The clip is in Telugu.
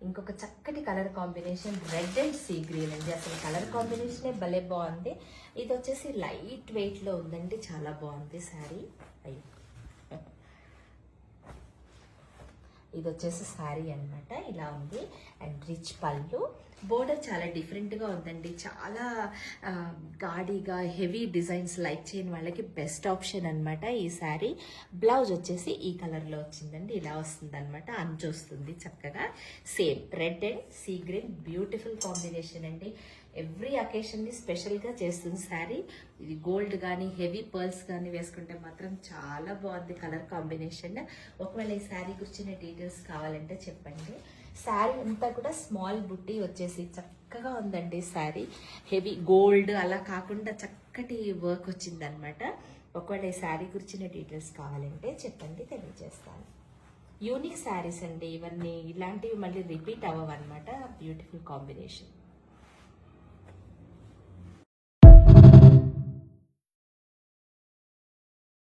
ఇంకొక చక్కటి colour combination red and sea green అండి. అసలు కలర్ కాంబినేషనే భలే బాగుంది. ఇది వచ్చేసి లైట్ వెయిట్ లో ఉందండి, చాలా బాగుంది శారీ. అయ్యో, ఇది వచ్చేసి శారీ అన్నమాట, ఇలా ఉంది. అండ్ రిచ్ పళ్ళు, బోర్డర్ చాలా డిఫరెంట్గా ఉందండి, చాలా గాడిగా హెవీ డిజైన్స్ లైక్ చేయని వాళ్ళకి బెస్ట్ ఆప్షన్ అనమాట ఈ శారీ. బ్లౌజ్ వచ్చేసి ఈ కలర్లో వచ్చిందండి, ఇలా వస్తుంది అనమాట, అంచు వస్తుంది చక్కగా. Same red and sea green, beautiful combination అండి. ఎవ్రీ అకేషన్ని స్పెషల్గా చేస్తుంది శారీ. ఇది గోల్డ్ కానీ హెవీ పర్ల్స్ కానీ వేసుకుంటే మాత్రం చాలా బాగుంది కలర్ కాంబినేషన్. ఒకవేళ ఈ శారీ గురించిన డీటెయిల్స్ కావాలంటే చెప్పండి. శారీ అంతా కూడా స్మాల్ బుట్టి వచ్చేసి చక్కగా ఉందండి శారీ. హెవీ గోల్డ్ అలా కాకుండా చక్కటి వర్క్ వచ్చిందనమాట. ఒకవేళ ఈ శారీ గురించిన డీటెయిల్స్ కావాలంటే చెప్పండి, తెలియజేస్తాను. యూనిక్ శారీస్ అండి ఇవన్నీ, ఇలాంటివి మళ్ళీ రిపీట్ అవ్వవన్నమాట. Beautiful combination.